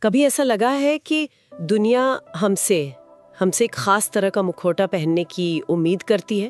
कभी ऐसा लगा है कि दुनिया हमसे हमसे एक खास तरह का मुखौटा पहनने की उम्मीद करती है?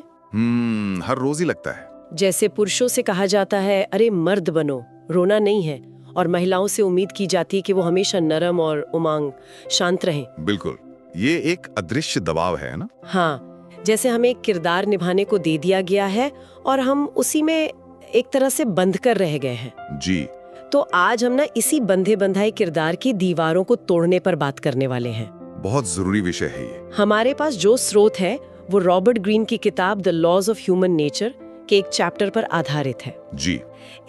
हर रोज ही लगता है। जैसे पुरुषों से कहा जाता है अरे मर्द बनो, रोना नहीं है, और महिलाओं से उम्मीद की जाती है कि वो हमेशा नरम और उमंग शांत रहें। बिल्कुल, ये एक अदृश्य दबाव है ना। हाँ, जैसे हमें एक किरदार निभाने को दे दिया गया है और हम उसी में एक तरह से बंध कर रह गए हैं। जी। तो आज हम ना इसी बंधे बंधाए किरदार की दीवारों को तोड़ने पर बात करने वाले हैं। बहुत जरूरी विषय है ये। हमारे पास जो स्रोत है वो रॉबर्ट ग्रीन की किताब the laws of human nature के एक चैप्टर पर आधारित है। जी।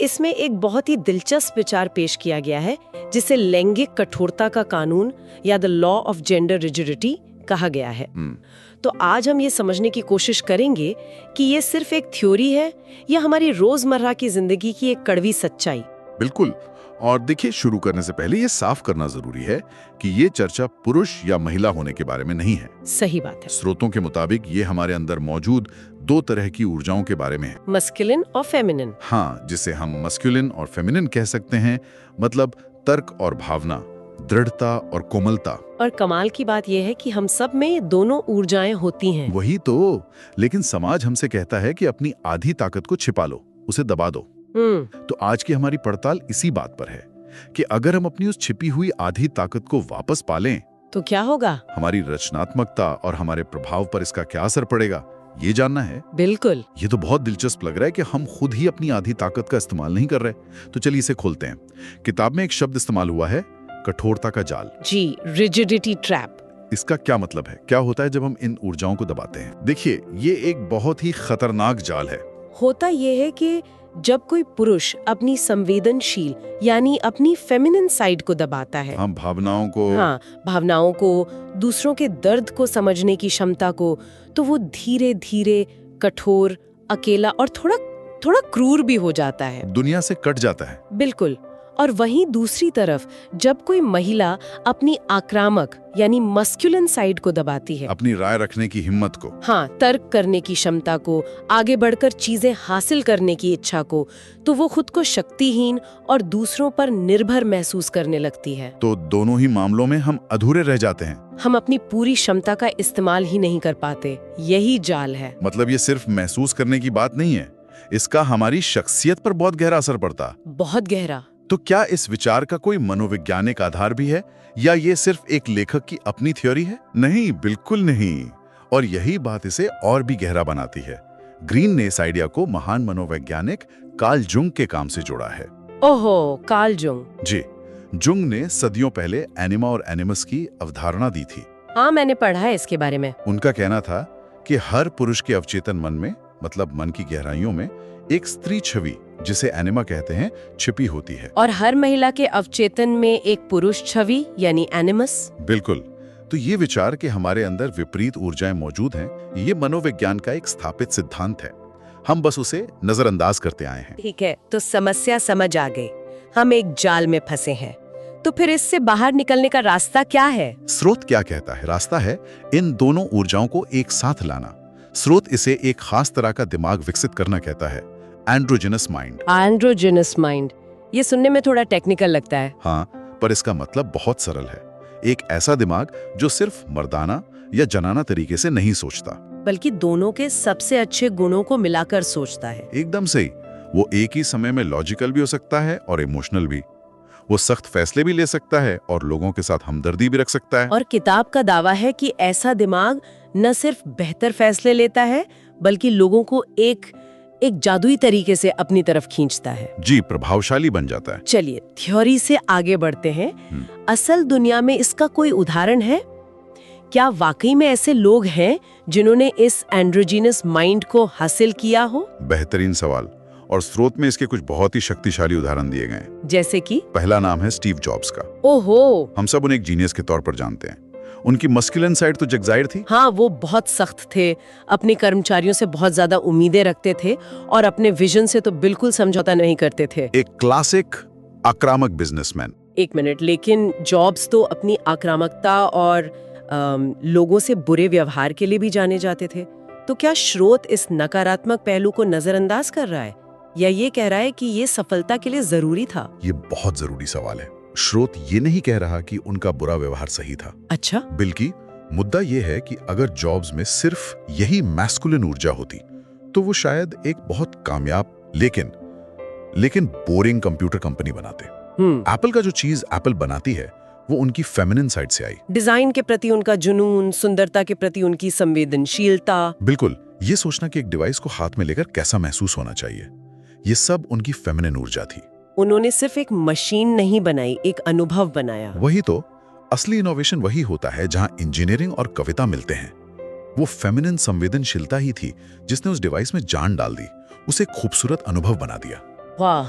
इसमें एक बहुत ही दिलचस्प विचार पेश किया गया है जिसे लैंगिक कठोरता का कानून या the law of gender rigidity कहा गया है। तो आज हम ये समझने की कोशिश करेंगे कि ये सिर्फ एक थ्योरी है या हमारी रोजमर्रा की जिंदगी की एक कड़वी सच्चाई। बिल्कुल। और देखिए, शुरू करने से पहले ये साफ करना जरूरी है कि ये चर्चा पुरुष या महिला होने के बारे में नहीं है। सही बात है। स्रोतों के मुताबिक ये हमारे अंदर मौजूद दो तरह की ऊर्जाओं के बारे में है, मस्कुलिन और फेमिनिन। हाँ, जिसे हम मस्कुलिन और फेमिनिन कह सकते हैं। मतलब तर्क और भावना, दृढ़ता और कोमलता। और कमाल की बात यह है कि हम सब में दोनों ऊर्जाएं होती हैं। वही तो। लेकिन समाज हमसे कहता है कि अपनी आधी ताकत को छिपा लो, उसे दबा दो। तो आज की हमारी पड़ताल इसी बात पर है कि अगर हम अपनी उस छिपी हुई आधी ताकत को वापस पालें तो क्या होगा? हमारी रचनात्मकता और हमारे प्रभाव पर इसका क्या असर पड़ेगा, ये जानना है। बिल्कुल। ये तो बहुत दिलचस्प लग रहा है कि हम खुद ही अपनी आधी ताकत का इस्तेमाल नहीं कर रहे। तो चलिए इसे खोलते हैं। किताब में एक शब्द इस्तेमाल हुआ है, कठोरता का जाल। जी, रिजिडिटी ट्रैप। इसका क्या मतलब है? क्या होता है जब हम इन ऊर्जाओं को दबाते हैं? देखिए, ये एक बहुत ही खतरनाक जाल है। होता ये है कि जब कोई पुरुष अपनी संवेदनशील यानी अपनी फेमिनिन साइड को दबाता है, हम भावनाओं को, दूसरों के दर्द को समझने की क्षमता को, तो वो धीरे धीरे कठोर, अकेला और थोड़ा क्रूर भी हो जाता है, दुनिया से कट जाता है। बिल्कुल। और वहीं दूसरी तरफ जब कोई महिला अपनी आक्रामक यानी मस्कुलिन साइड को दबाती है, अपनी राय रखने की हिम्मत को, तर्क करने की क्षमता को, आगे बढ़कर चीजें हासिल करने की इच्छा को, तो वो खुद को शक्तिहीन और दूसरों पर निर्भर महसूस करने लगती है। तो दोनों ही मामलों में हम अधूरे रह जाते हैं। हम अपनी पूरी क्षमता का इस्तेमाल ही नहीं कर पाते। यही जाल है। मतलब ये सिर्फ महसूस करने की बात नहीं है, इसका हमारी शख्सियत पर बहुत गहरा असर पड़ता। बहुत गहरा। तो क्या इस विचार का कोई मनोवैज्ञानिक आधार भी है या ये सिर्फ एक लेखक की अपनी थ्योरी है? नहीं, बिल्कुल नहीं। और यही बात इसे और भी गहरा बनाती है। ग्रीन ने इस आइडिया को महान मनोवैज्ञानिक कार्ल जुंग के काम से जोड़ा है। ओहो, कार्ल जुंग। जी, जुंग ने सदियों पहले एनिमा और एनिमस की अवधारणा दी थी। हाँ, मैंने पढ़ा है इसके बारे में। उनका कहना था कि हर पुरुष के अवचेतन मन में, मतलब मन की गहराइयों में, एक स्त्री छवि, जिसे एनिमा कहते हैं, छिपी होती है। और हर महिला के अवचेतन में एक पुरुष छवि यानी एनिमस। बिल्कुल। तो ये विचार कि हमारे अंदर विपरीत ऊर्जाएं मौजूद हैं, ये मनोविज्ञान का एक स्थापित सिद्धांत है। हम बस उसे नजरअंदाज करते आए हैं। ठीक है, तो समस्या समझ आ गई। हम एक जाल में फंसे हैं। तो फिर इससे बाहर निकलने का रास्ता क्या है? स्रोत क्या कहता है? रास्ता है इन दोनों ऊर्जाओं को एक साथ लाना। स्रोत इसे एक खास तरह का दिमाग विकसित करना कहता है, एंड्रोजिनस माइंड। एंड्रोजिनस माइंड, ये सुनने में थोड़ा टेक्निकल लगता है। हाँ, पर इसका मतलब बहुत सरल है। एक ऐसा दिमाग जो सिर्फ मर्दाना या जनाना तरीके से नहीं सोचता, बल्कि दोनों के सबसे अच्छे गुणों को मिलाकर सोचता है। एकदम सही। वो एक ही समय में लॉजिकल भी हो सकता है और इमोशनल भी। वो सख्त फैसले भी ले सकता है और लोगों के साथ हमदर्दी भी रख सकता है। और किताब का दावा है कि ऐसा दिमाग न सिर्फ बेहतर फैसले लेता है, बल्कि लोगों को एक जादुई तरीके से अपनी तरफ खींचता है। जी, प्रभावशाली बन जाता है। चलिए थ्योरी से आगे बढ़ते हैं। असल दुनिया में इसका कोई उदाहरण है? क्या वाकई में ऐसे लोग हैं जिन्होंने इस एंड्रोजिनस माइंड को हासिल किया हो? बेहतरीन सवाल। और स्रोत में इसके कुछ बहुत ही शक्तिशाली उदाहरण दिए गए। जैसे कि? पहला नाम है स्टीव जॉब्स का। ओहो, हम सब उन्हें एक जीनियस के तौर पर जानते हैं। उनकी मस्कुलिन साइड तो जगजाहिर थी। हाँ, वो बहुत सख्त थे, अपने कर्मचारियों से बहुत ज्यादा उम्मीदें रखते थे और अपने विजन से तो बिल्कुल समझौता नहीं करते थे। एक क्लासिक आक्रामक बिजनेसमैन। एक मिनट, लेकिन जॉब्स तो अपनी आक्रामकता और लोगों से बुरे व्यवहार के लिए भी जाने जाते थे। तो क्या स्रोत इस नकारात्मक पहलू को नजरअंदाज कर रहा है या ये कह रहा है कि ये सफलता के लिए जरूरी था? ये बहुत जरूरी सवाल है। स्रोत ये नहीं कह रहा कि उनका बुरा व्यवहार सही था। अच्छा। बल्कि मुद्दा यह है कि अगर जॉब्स में सिर्फ यही मैस्कुलिन ऊर्जा होती तो वो शायद एक बहुत कामयाब लेकिन बोरिंग कंप्यूटर कंपनी बनाते। एप्पल का जो चीज एप्पल बनाती है वो उनकी फेमिनिन साइड से आई। डिजाइन के प्रति उनका जुनून, सुंदरता के प्रति उनकी संवेदनशीलता। बिल्कुल, ये सोचना कि एक डिवाइस को हाथ में लेकर कैसा महसूस होना चाहिए, ये सब उनकी फेमिनिन ऊर्जा थी। उन्होंने सिर्फ एक मशीन नहीं बनाई, एक अनुभव बनाया। वही तो, असली इनोवेशन वही होता है जहां इंजीनियरिंग और कविता मिलते हैं। वो फेमिनिन संवेदनशीलता ही थी जिसने उस डिवाइस में जान डाल दी, उसे खूबसूरत अनुभव बना दिया। वाह,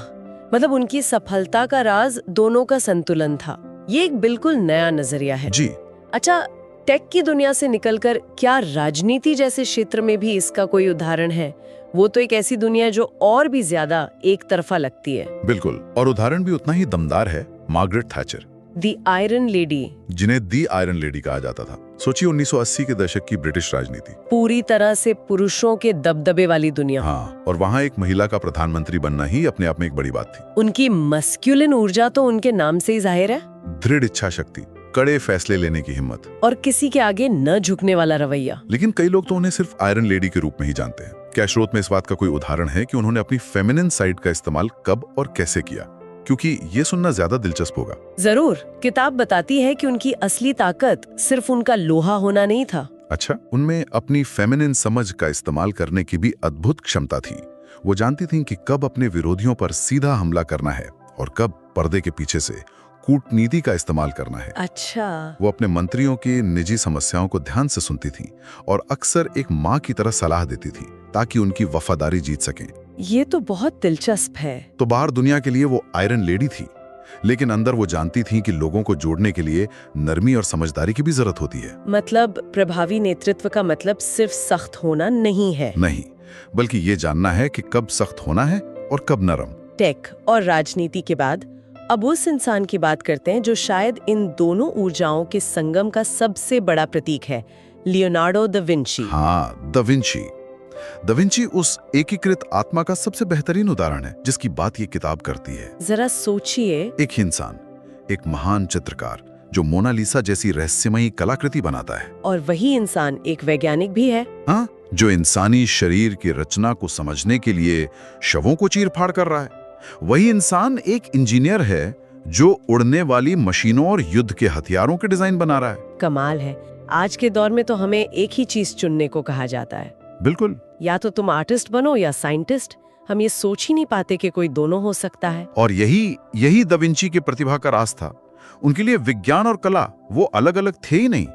मतलब उनकी सफलता का राज दोनों का संतुलन था। ये एक बिल्कुल नया नजरिया है। जी। अच्छा, टेक की दुनिया से निकलकर क्या राजनीति जैसे क्षेत्र में भी इसका कोई उदाहरण है? वो तो एक ऐसी दुनिया है जो और भी ज्यादा एक तरफा लगती है। बिल्कुल, और उदाहरण भी उतना ही दमदार है, मार्गरेट थैचर, दी आयरन लेडी, जिन्हें दी आयरन लेडी कहा जाता था। सोचिए 1980 के दशक की ब्रिटिश राजनीति, पूरी तरह से पुरुषों के दबदबे वाली दुनिया। हाँ, और वहाँ एक महिला का प्रधानमंत्री बनना ही अपने आप में एक बड़ी बात थी। उनकी मस्कुलिन ऊर्जा तो उनके नाम से ही जाहिर है। दृढ़ इच्छा शक्ति, कड़े फैसले लेने की हिम्मत और किसी के आगे न झुकने वाला रवैया। लेकिन कई लोग तो उन्हें सिर्फ आयरन लेडी के रूप में ही जानते हैं। क्या स्रोत में इस बात का कोई उदाहरण है कि उन्होंने अपनी फेमिनिन साइड का इस्तेमाल कब और कैसे किया? क्योंकि ये सुनना ज्यादा दिलचस्प होगा। जरूर, किताब बताती है कि उनकी असली ताकत सिर्फ उनका लोहा होना नहीं था। अच्छा, उनमें अपनी फेमिनिन समझ का इस्तेमाल करने की भी अद्भुत क्षमता थी। वो जानती थीं कि कब अपने विरोधियों पर सीधा हमला करना है और कब पर्दे के पीछे से कूटनीति का इस्तेमाल करना है। अच्छा। वो अपने मंत्रियों की निजी समस्याओं को ध्यान से सुनती थीं और अक्सर एक माँ की तरह सलाह देती थीं ताकि उनकी वफादारी जीत सकें। ये तो बहुत दिलचस्प है। तो बाहर दुनिया के लिए वो आयरन लेडी थी, लेकिन अंदर वो जानती थीं कि लोगों को जोड़ने के लिए नरमी और समझदारी की भी जरूरत होती है। मतलब प्रभावी नेतृत्व का मतलब सिर्फ सख्त होना नहीं है। नहीं, बल्कि ये जानना है कि कब सख्त होना है और कब नरम। टेक और राजनीति के बाद अब उस इंसान की बात करते हैं जो शायद इन दोनों ऊर्जाओं के संगम का सबसे बड़ा प्रतीक है, लियोनार्डो दा विंची। हाँ, दा विंची। दा विंची उस एकीकृत आत्मा का सबसे बेहतरीन उदाहरण है जिसकी बात ये किताब करती है। जरा सोचिए, एक इंसान, एक महान चित्रकार जो मोनालिसा जैसी रहस्यमयी कलाकृति बनाता है, और वही इंसान एक वैज्ञानिक भी है। हाँ, जो इंसानी शरीर की रचना को समझने के लिए शवों को चीर-फाड़ कर रहा है। वही इंसान एक इंजीनियर है जो उड़ने वाली मशीनों और युद्ध के हथियारों के डिजाइन बना रहा है। कमाल है। आज के दौर में तो हमें एक ही चीज चुनने को कहा जाता है। बिल्कुल, या तो तुम आर्टिस्ट बनो या साइंटिस्ट। हम ये सोच ही नहीं पाते कि कोई दोनों हो सकता है। और यही दा विंची की प्रतिभा का राज था। उनके लिए विज्ञान और कला वो अलग अलग थे ही नहीं।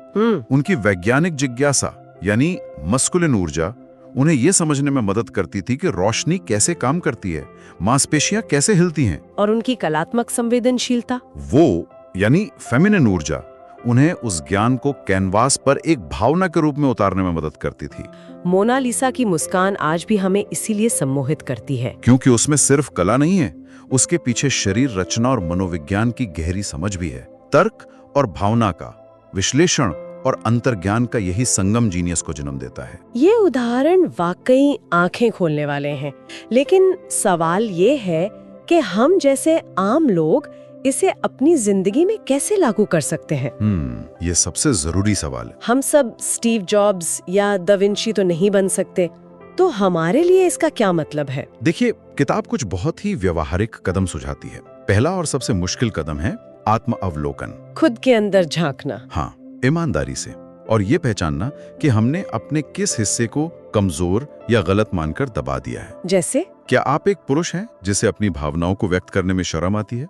उनकी वैज्ञानिक जिज्ञासा यानी मस्कुलिन ऊर्जा उन्हें यह समझने में मदद करती थी कि रोशनी कैसे काम करती है, मांसपेशियां कैसे हिलती हैं। और उनकी कलात्मक संवेदनशीलता, वो यानी फेमिनिन ऊर्जा, उन्हें उस ज्ञान को कैनवास पर एक भावना के रूप में उतारने में मदद करती थी। मोनालिसा की मुस्कान आज भी हमें इसीलिए सम्मोहित करती है, क्योंकि उसमें सिर्फ कला नहीं है, उसके पीछे शरीर रचना और मनोविज्ञान की गहरी समझ भी है। तर्क और भावना का विश्लेषण और अंतर्ज्ञान का यही संगम जीनियस को जन्म देता है। ये उदाहरण वाकई आंखें खोलने वाले हैं, लेकिन सवाल ये है कि हम जैसे आम लोग इसे अपनी जिंदगी में कैसे लागू कर सकते हैं? ये सबसे जरूरी सवाल है। हम सब स्टीव जॉब्स या दा विंची तो नहीं बन सकते, तो हमारे लिए इसका क्या मतलब है? देखिए, किताब कुछ बहुत ही व्यवहारिक कदम सुझाती है। पहला और सबसे मुश्किल कदम है आत्म अवलोकन, खुद के अंदर झांकना। हाँ, ईमानदारी से, और ये पहचानना कि हमने अपने किस हिस्से को कमजोर या गलत मानकर दबा दिया है। जैसे, क्या आप एक पुरुष हैं जिसे अपनी भावनाओं को व्यक्त करने में शर्म आती है?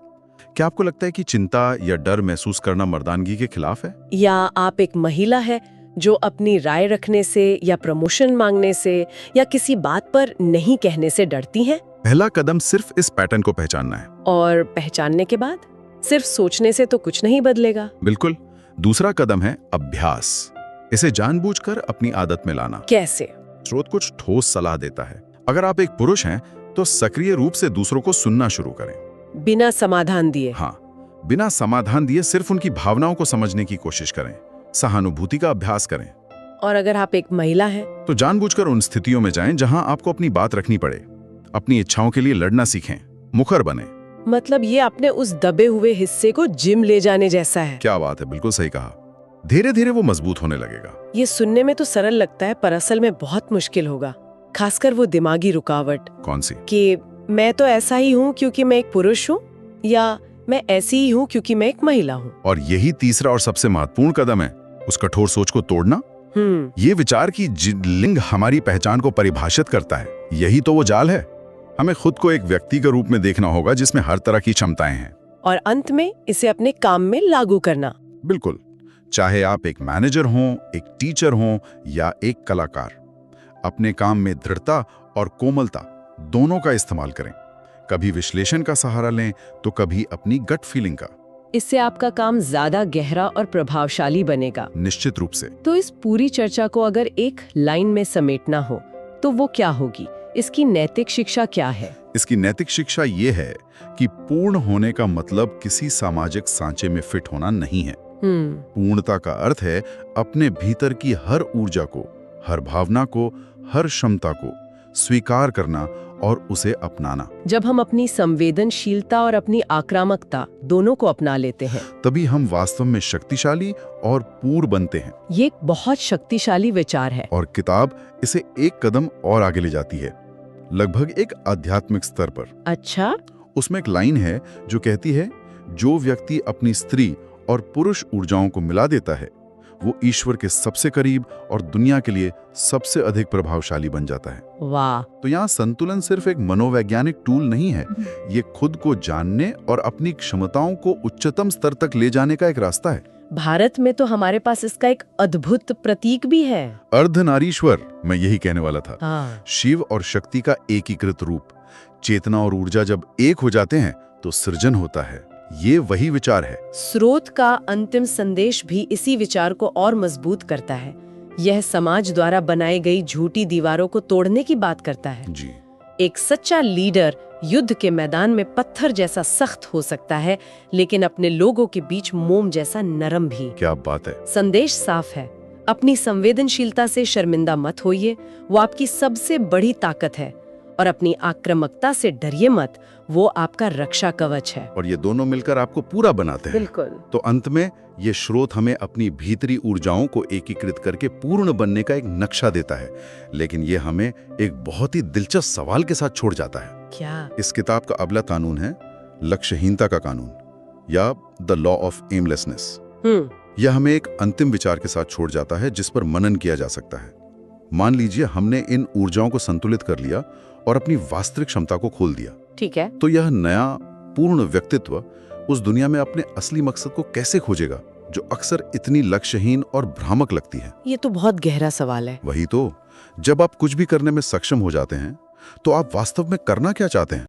क्या आपको लगता है कि चिंता या डर महसूस करना मर्दानगी के खिलाफ है? या आप एक महिला है जो अपनी राय रखने से या प्रमोशन मांगने से या किसी बात पर नहीं कहने से डरती हैं? पहला कदम सिर्फ इस पैटर्न को पहचानना है। और पहचानने के बाद सिर्फ सोचने से तो कुछ नहीं बदलेगा। बिल्कुल। दूसरा कदम है अभ्यास। इसे जानबूझकर अपनी आदत में लाना। कैसे? स्रोत कुछ ठोस सलाह देता है। अगर आप एक पुरुष हैं तो सक्रिय रूप से दूसरों को सुनना शुरू करें, बिना समाधान दिए। हाँ, बिना समाधान दिए सिर्फ उनकी भावनाओं को समझने की कोशिश करें, सहानुभूति का अभ्यास करें। और अगर आप एक महिला हैं तो जानबूझकर उन स्थितियों में जाएं जहां आपको अपनी बात रखनी पड़े। अपनी इच्छाओं के लिए लड़ना सीखें, मुखर बने। मतलब ये अपने उस दबे हुए हिस्से को जिम ले जाने जैसा है। क्या बात है, बिल्कुल सही कहा। धीरे धीरे वो मजबूत होने लगेगा। ये सुनने में तो सरल लगता है, पर असल में बहुत मुश्किल होगा, खासकर वो दिमागी रुकावट। कौन सी? कि मैं तो ऐसा ही हूँ क्योंकि मैं एक पुरुष हूँ, या मैं ऐसी ही हूँ क्योंकि मैं एक महिला हूँ। और यही तीसरा और सबसे महत्वपूर्ण कदम है, उस कठोर सोच को तोड़ना। ये विचार कि लिंग हमारी पहचान को परिभाषित करता है, यही तो वो जाल है। हमें खुद को एक व्यक्ति के रूप में देखना होगा जिसमें हर तरह की क्षमताएं हैं, और अंत में इसे अपने काम में लागू करना। बिल्कुल, चाहे आप एक मैनेजर हों, एक टीचर हों या एक कलाकार, अपने काम में दृढ़ता और कोमलता दोनों का इस्तेमाल करें। कभी विश्लेषण का सहारा लें तो कभी अपनी गट फीलिंग का। इससे आपका काम ज्यादा गहरा और प्रभावशाली बनेगा। निश्चित रूप से। तो इस पूरी चर्चा को अगर एक लाइन में समेटना हो तो वो क्या होगी? इसकी नैतिक शिक्षा क्या है? इसकी नैतिक शिक्षा ये है कि पूर्ण होने का मतलब किसी सामाजिक सांचे में फिट होना नहीं है। पूर्णता का अर्थ है अपने भीतर की हर ऊर्जा को, हर भावना को, हर क्षमता को स्वीकार करना और उसे अपनाना। जब हम अपनी संवेदनशीलता और अपनी आक्रामकता दोनों को अपना लेते हैं, तभी हम वास्तव में शक्तिशाली और पूर्ण बनते हैं। ये एक बहुत शक्तिशाली विचार है। और किताब इसे एक कदम और आगे ले जाती है, लगभग एक आध्यात्मिक स्तर पर। अच्छा? उसमें एक लाइन है जो कहती है, जो व्यक्ति अपनी स्त्री और पुरुष ऊर्जाओं को मिला देता है वो ईश्वर के सबसे करीब और दुनिया के लिए सबसे अधिक प्रभावशाली बन जाता है। वाह! तो यहाँ संतुलन सिर्फ एक मनोवैज्ञानिक टूल नहीं है, ये खुद को जानने और अपनी क्षमताओं को उच्चतम स्तर तक ले जाने का एक रास्ता है। भारत में तो हमारे पास इसका एक अद्भुत प्रतीक भी है, अर्धनारीश्वर। मैं यही कहने वाला था। हाँ। शिव और शक्ति का एकीकृत रूप। चेतना और ऊर्जा जब एक हो जाते हैं तो सृजन होता है। ये वही विचार है। स्रोत का अंतिम संदेश भी इसी विचार को और मजबूत करता है। यह समाज द्वारा बनाई गई झूठी दीवारों को तोड़ने की बात करता है। जी। एक सच्चा लीडर युद्ध के मैदान में पत्थर जैसा सख्त हो सकता है, लेकिन अपने लोगों के बीच मोम जैसा नरम भी। क्या बात है। संदेश साफ है, अपनी संवेदनशीलता से शर्मिंदा मत होइए, वो आपकी सबसे बड़ी ताकत है। और अपनी आक्रामकता से डरिए मत, वो आपका रक्षा कवच है। और ये दोनों मिलकर आपको पूरा बनाते हैं। बिल्कुल। तो अंत में ये स्रोत हमें अपनी भीतरी ऊर्जाओं को एकीकृत करके पूर्ण बनने का एक नक्शा देता है। लेकिन ये हमें एक बहुत ही दिलचस्प सवाल के साथ छोड़ जाता है। क्या? इस किताब का अगला कानून है लक्ष्यहीनता का कानून, या द लॉ ऑफ एमलेसनेस। यह हमें एक अंतिम विचार के साथ छोड़ जाता है जिस पर मनन किया जा सकता है। मान लीजिए हमने इन ऊर्जाओं को संतुलित कर लिया और अपनी वास्तविक क्षमता को खोल दिया। ठीक है। तो यह नया पूर्ण व्यक्तित्व उस दुनिया में अपने असली मकसद को कैसे खोजेगा जो अक्सर इतनी लक्ष्यहीन और भ्रामक लगती है? ये तो बहुत गहरा सवाल है। वही तो, जब आप कुछ भी करने में सक्षम हो जाते हैं तो आप वास्तव में करना क्या चाहते हैं?